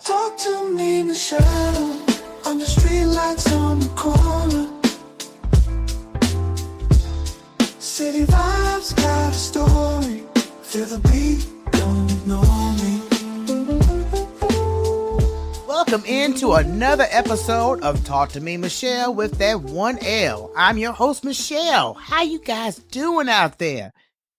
Talk to me, Michele. On the streetlights on the corner. City vibes got a story. Feel the beat, don't ignore me. Welcome into another episode of Talk to Me, Michele, with that one L. I'm your host, Michele. How you guys doing out there?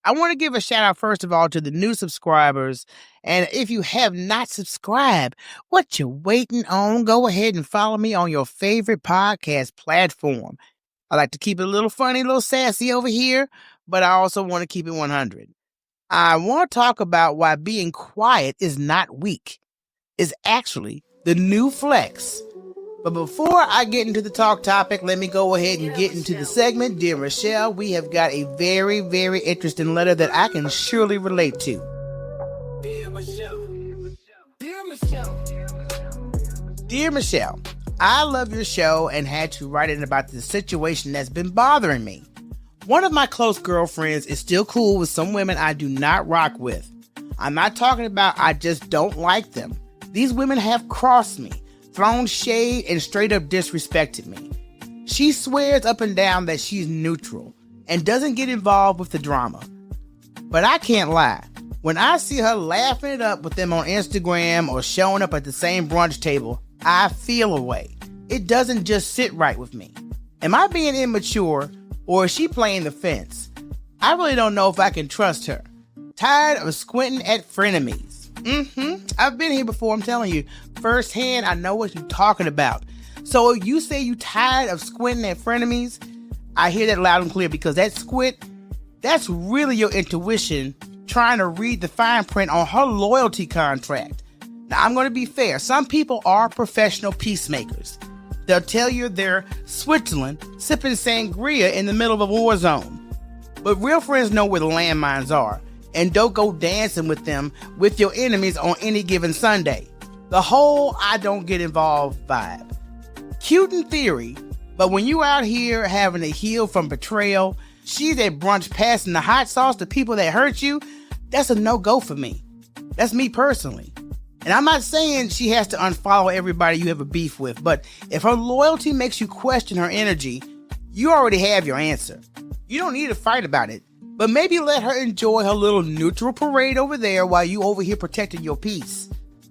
I want to give a shout out, first of all, to the new subscribers. And if you have not subscribed, what you waiting on? Go ahead and follow me on your favorite podcast platform. I like to keep it a little funny, a little sassy over here, but I also want to keep it 100. I want to talk about why being quiet is not weak. It's actually the new flex. But before I get into the talk topic, let me go ahead and get into the segment. Dear Michele, we have got a very, very interesting letter that I can surely relate to. Dear Michele. Dear Michele. Dear Michele, I love your show and had to write in about the situation that's been bothering me. One of my close girlfriends is still cool with some women I do not rock with. I'm not talking about I just don't like them. These women have crossed me, thrown shade, and straight up disrespected me. She swears up and down that she's neutral and doesn't get involved with the drama. But I can't lie. When I see her laughing it up with them on Instagram or showing up at the same brunch table, I feel a way. It doesn't just sit right with me. Am I being immature or is she playing the fence? I really don't know if I can trust her. Tired of squinting at frenemies. I've been here before, I'm telling you. Firsthand, I know what you're talking about. So if you say you tired of squinting at frenemies, I hear that loud and clear, because that squint, that's really your intuition trying to read the fine print on her loyalty contract. Now, I'm going to be fair. Some people are professional peacemakers. They'll tell you they're Switzerland sipping sangria in the middle of a war zone. But real friends know where the landmines are, and don't go dancing with them with your enemies on any given Sunday. The whole I don't get involved vibe. Cute in theory, but when you out here having to heal from betrayal, she's at brunch passing the hot sauce to people that hurt you, that's a no-go for me. That's me personally. And I'm not saying she has to unfollow everybody you have a beef with, but if her loyalty makes you question her energy, you already have your answer. You don't need to fight about it, but maybe let her enjoy her little neutral parade over there while you over here protecting your peace.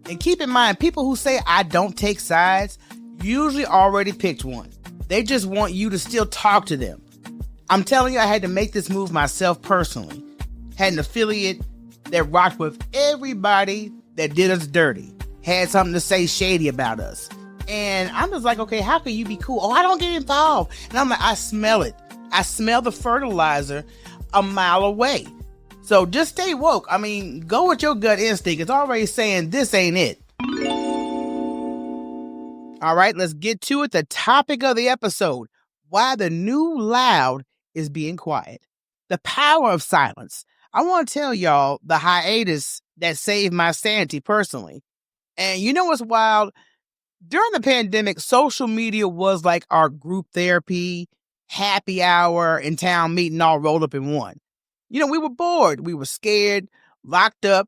And keep in mind, people who say I don't take sides usually already picked one. They just want you to still talk to them. I'm telling you, I had to make this move myself personally. Had an affiliate that rocked with everybody that did us dirty, had something to say shady about us. And I'm just like, okay, how can you be cool? Oh, I don't get involved. And I'm like, I smell it. I smell the fertilizer a mile away. So just stay woke. I mean, go with your gut instinct. It's already saying this ain't it. All right, let's get to it. The topic of the episode: why the new loud is being quiet. The power of silence. I want to tell y'all the hiatus that saved my sanity personally. And you know what's wild? During the pandemic, social media was like our group therapy, happy hour, and town meeting all rolled up in one. You know, we were bored, we were scared, locked up,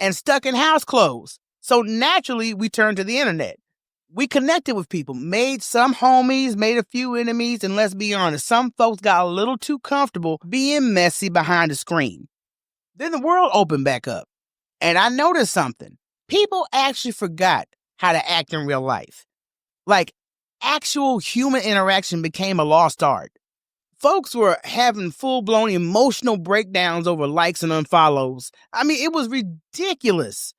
and stuck in house clothes. So naturally, we turned to the internet. We connected with people, made some homies, made a few enemies, and let's be honest, some folks got a little too comfortable being messy behind a screen. Then the world opened back up, and I noticed something. People actually forgot how to act in real life. Like, actual human interaction became a lost art. Folks were having full-blown emotional breakdowns over likes and unfollows. I mean, it was ridiculous.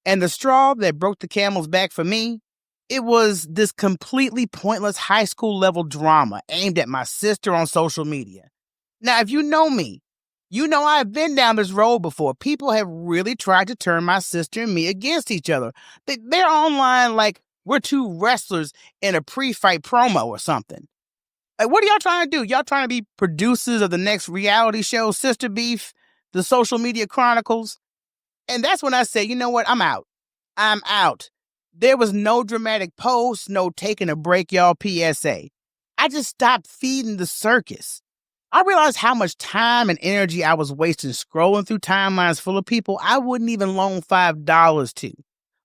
And the straw that broke the camel's back for me, it was this completely pointless high school level drama aimed at my sister on social media. Now, if you know me, you know I've been down this road before. People have really tried to turn my sister and me against each other. They're online like we're two wrestlers in a pre-fight promo or something. Like, what are y'all trying to do? Y'all trying to be producers of the next reality show, Sister Beef, the Social Media Chronicles? And that's when I say, you know what? I'm out. I'm out. There was no dramatic post, no taking a break, y'all PSA. I just stopped feeding the circus. I realized how much time and energy I was wasting scrolling through timelines full of people I wouldn't even loan $5 to.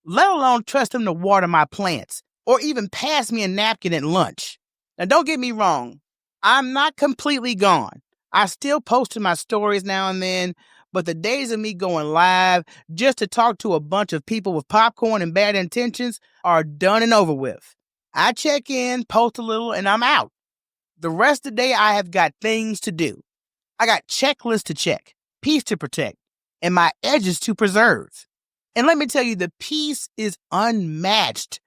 let alone trust them to water my plants or even pass me a napkin at lunch. Now, don't get me wrong, I'm not completely gone. I still post in my stories now and then, but the days of me going live just to talk to a bunch of people with popcorn and bad intentions are done and over with. I check in, post a little, and I'm out. The rest of the day, I have got things to do. I got checklists to check, peace to protect, and my edges to preserve. And let me tell you, the peace is unmatched.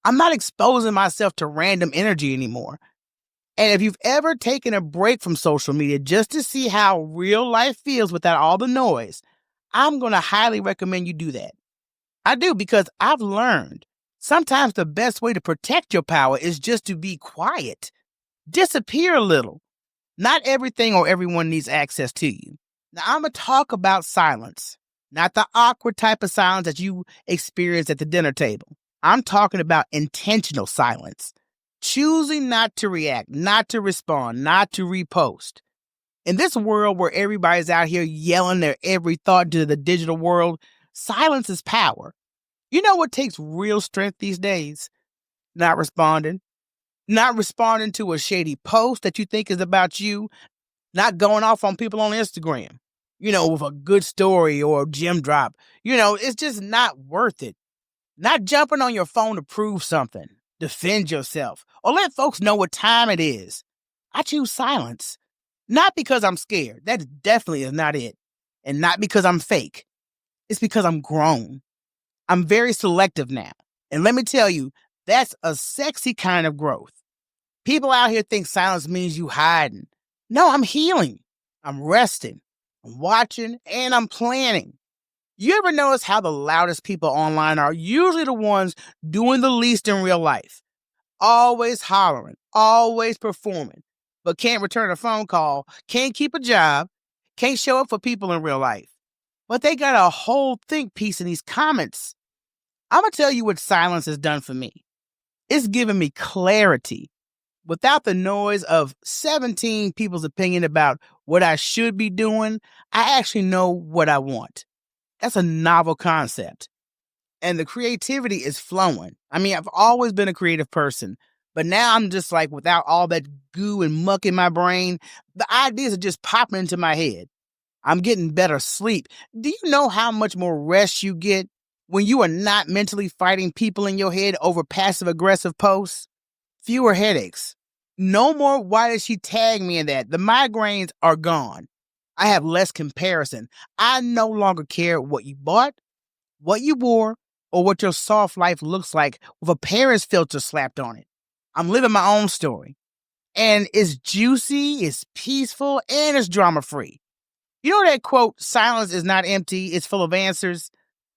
I'm not exposing myself to random energy anymore. And if you've ever taken a break from social media just to see how real life feels without all the noise, I'm going to highly recommend you do that. I do, because I've learned sometimes the best way to protect your power is just to be quiet. Disappear a little. Not everything or everyone needs access to you. Now, I'm going to talk about silence, not the awkward type of silence that you experience at the dinner table. I'm talking about intentional silence. Choosing not to react, not to respond, not to repost. In this world where everybody's out here yelling their every thought to the digital world, silence is power. You know what takes real strength these days? Not responding. Not responding to a shady post that you think is about you. Not going off on people on Instagram, with a good story or a gem drop. It's just not worth it. Not jumping on your phone to prove something, defend yourself, or let folks know what time it is. I choose silence. Not because I'm scared. That definitely is not it. And not because I'm fake. It's because I'm grown. I'm very selective now. And let me tell you, that's a sexy kind of growth. People out here think silence means you hiding. No, I'm healing. I'm resting. I'm watching, and I'm planning. You ever notice how the loudest people online are usually the ones doing the least in real life? Always hollering, always performing, but can't return a phone call, can't keep a job, can't show up for people in real life. But they got a whole think piece in these comments. I'm going to tell you what silence has done for me. It's given me clarity. Without the noise of 17 people's opinion about what I should be doing, I actually know what I want. That's a novel concept. And the creativity is flowing. I mean, I've always been a creative person, but now I'm just like, without all that goo and muck in my brain, the ideas are just popping into my head. I'm getting better sleep. Do you know how much more rest you get when you are not mentally fighting people in your head over passive-aggressive posts? Fewer headaches. No more, why did she tag me in that? The migraines are gone. I have less comparison. I no longer care what you bought, what you wore, or what your soft life looks like with a Paris filter slapped on it. I'm living my own story. And it's juicy, it's peaceful, and it's drama-free. You know that quote, silence is not empty, it's full of answers?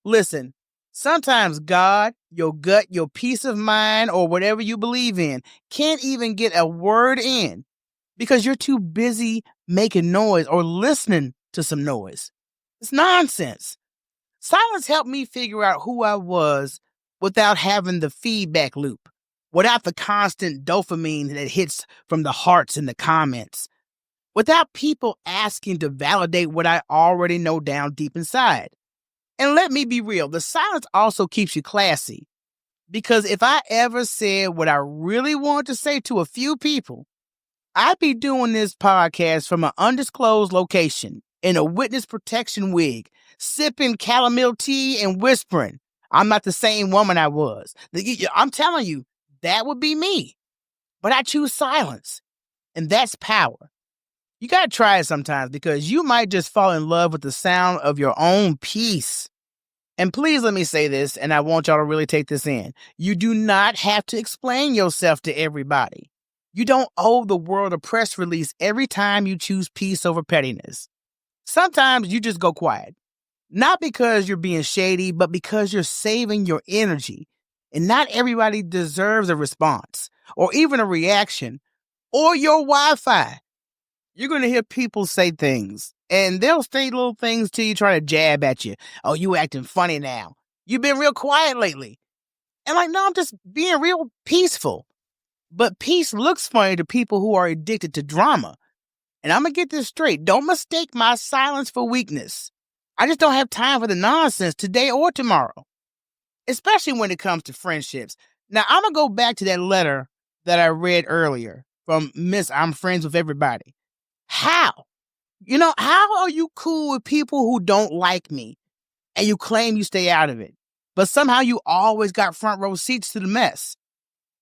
Listen, sometimes God, your gut, your peace of mind, or whatever you believe in, can't even get a word in because you're too busy making noise or listening to some noise. It's nonsense. Silence helped me figure out who I was without having the feedback loop, without the constant dopamine that hits from the hearts and the comments, without people asking to validate what I already know down deep inside. And let me be real, the silence also keeps you classy. Because if I ever said what I really wanted to say to a few people, I'd be doing this podcast from an undisclosed location in a witness protection wig, sipping chamomile tea and whispering, I'm not the same woman I was. I'm telling you, that would be me. But I choose silence, and that's power. You got to try it sometimes because you might just fall in love with the sound of your own peace. And please let me say this, and I want y'all to really take this in. You do not have to explain yourself to everybody. You don't owe the world a press release every time you choose peace over pettiness. Sometimes you just go quiet. Not because you're being shady, but because you're saving your energy. And not everybody deserves a response, or even a reaction, or your Wi-Fi. You're going to hear people say things, and they'll say little things to you, try to jab at you. Oh, you acting funny now. You've been real quiet lately. And no, I'm just being real peaceful. But peace looks funny to people who are addicted to drama. And I'm going to get this straight. Don't mistake my silence for weakness. I just don't have time for the nonsense today or tomorrow. especially when it comes to friendships. Now, I'm going to go back to that letter that I read earlier from Miss I'm Friends with Everybody. How? How are you cool with people who don't like me and you claim you stay out of it, but somehow you always got front row seats to the mess?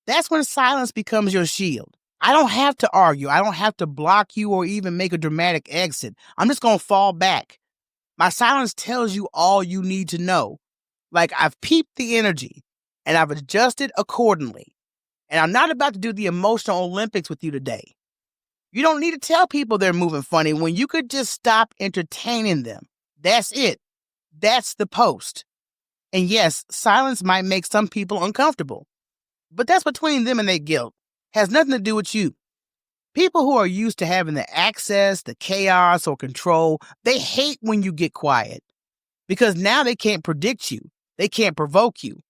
That's when silence becomes your shield. I don't have to argue. I don't have to block you or even make a dramatic exit. I'm just going to fall back. My silence tells you all you need to know. Like, I've peeped the energy and I've adjusted accordingly. And I'm not about to do the emotional Olympics with you today. You don't need to tell people they're moving funny when you could just stop entertaining them. That's it. That's the post. And yes, silence might make some people uncomfortable, but that's between them and their guilt. Has nothing to do with you. People who are used to having the access, the chaos, or control, they hate when you get quiet because now they can't predict you. They can't provoke you.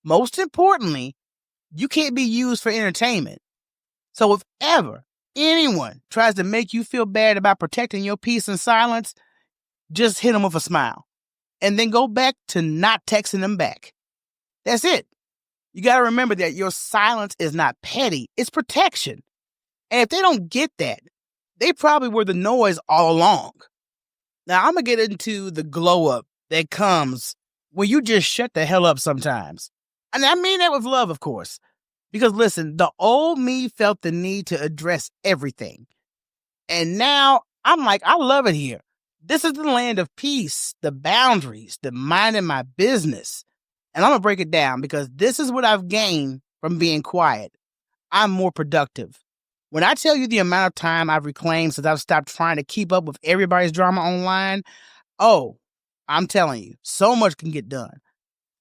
Most importantly, you can't be used for entertainment. So if ever anyone tries to make you feel bad about protecting your peace and silence, just hit them with a smile and then go back to not texting them back. That's it. You got to remember that your silence is not petty. It's protection. And if they don't get that, they probably were the noise all along. Now, I'm going to get into the glow up that comes when you just shut the hell up sometimes. And I mean that with love, of course. Because listen, the old me felt the need to address everything. And now I'm like, I love it here. This is the land of peace, the boundaries, the minding my business. And I'm going to break it down because this is what I've gained from being quiet. I'm more productive. When I tell you the amount of time I've reclaimed since I've stopped trying to keep up with everybody's drama online, I'm telling you, so much can get done.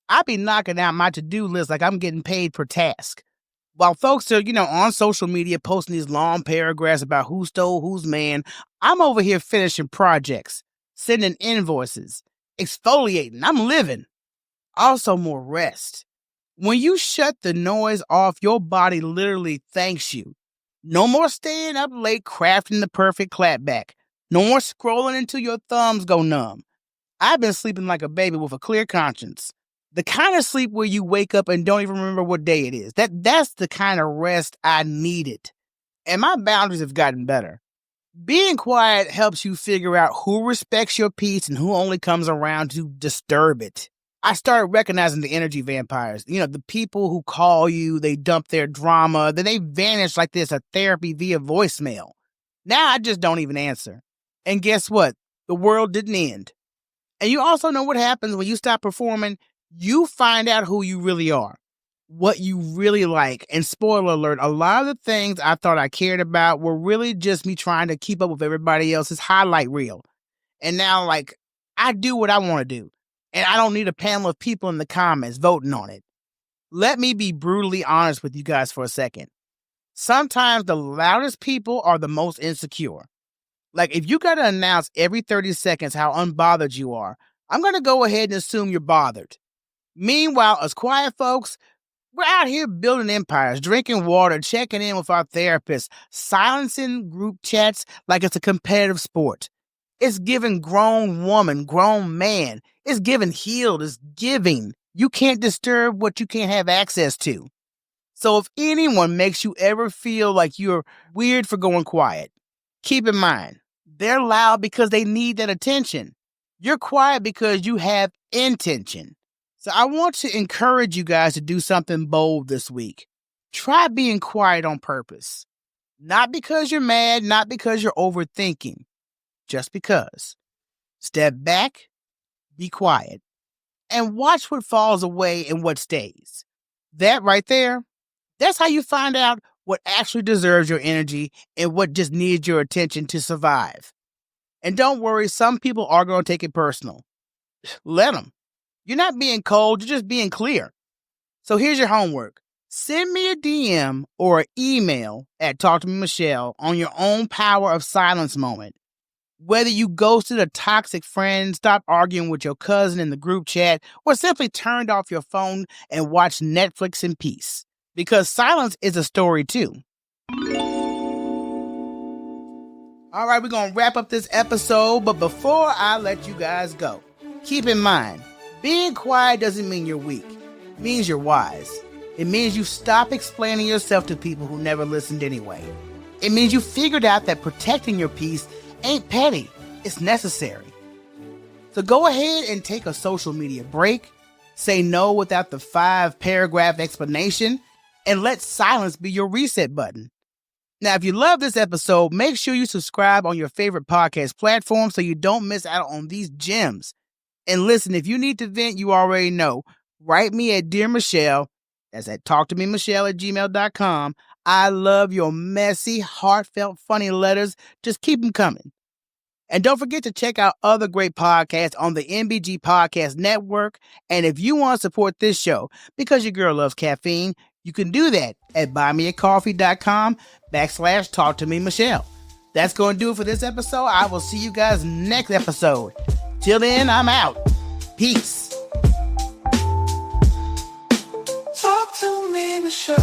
I be knocking out my to-do list like I'm getting paid per task. While folks are, on social media posting these long paragraphs about who stole whose man, I'm over here finishing projects, sending invoices, exfoliating. I'm living. Also more rest. When you shut the noise off, your body literally thanks you. No more staying up late crafting the perfect clapback. No more scrolling until your thumbs go numb. I've been sleeping like a baby with a clear conscience. The kind of sleep where you wake up and don't even remember what day it is. That's the kind of rest I needed. And my boundaries have gotten better. Being quiet helps you figure out who respects your peace and who only comes around to disturb it. I started recognizing the energy vampires. The people who call you, they dump their drama, then they vanish like there's a therapy via voicemail. Now I just don't even answer. And guess what? The world didn't end. And you also know what happens when you stop performing. You find out who you really are, what you really like. And spoiler alert, a lot of the things I thought I cared about were really just me trying to keep up with everybody else's highlight reel. And now, I do what I want to do. And I don't need a panel of people in the comments voting on it. Let me be brutally honest with you guys for a second. Sometimes the loudest people are the most insecure. Like, if you got to announce every 30 seconds how unbothered you are, I'm going to go ahead and assume you're bothered. Meanwhile, us quiet folks, we're out here building empires, drinking water, checking in with our therapists, silencing group chats like it's a competitive sport. It's giving grown woman, grown man. It's giving healed. It's giving. You can't disturb what you can't have access to. So if anyone makes you ever feel like you're weird for going quiet, keep in mind, they're loud because they need that attention. You're quiet because you have intention. So I want to encourage you guys to do something bold this week. Try being quiet on purpose. Not because you're mad, not because you're overthinking. Just because. Step back, be quiet, and watch what falls away and what stays. That right there, that's how you find out what actually deserves your energy and what just needs your attention to survive. And don't worry, some people are going to take it personal. Let them. You're not being cold, you're just being clear. So here's your homework. Send me a DM or an email at Talk to Me Michele on your own power of silence moment. Whether you ghosted a toxic friend, stopped arguing with your cousin in the group chat, or simply turned off your phone and watched Netflix in peace. Because silence is a story too. All right, we're going to wrap up this episode, but before I let you guys go, keep in mind, being quiet doesn't mean you're weak. means you're wise. It means you stop explaining yourself to people who never listened anyway. It means you figured out that protecting your peace ain't petty, it's necessary. So go ahead and take a social media break, say no without the 5-paragraph explanation, and let silence be your reset button. Now, if you love this episode, make sure you subscribe on your favorite podcast platform so you don't miss out on these gems. And listen, if you need to vent, you already know. Write me at Dear Michele, that's at talktomemichele@gmail.com. I love your messy, heartfelt, funny letters. Just keep them coming. And don't forget to check out other great podcasts on the MBG Podcast Network. And if you want to support this show because your girl loves caffeine, you can do that at buymeacoffee.com/talktomemichele. That's going to do it for this episode. I will see you guys next episode. Till then, I'm out. Peace. Talk to me, Michele.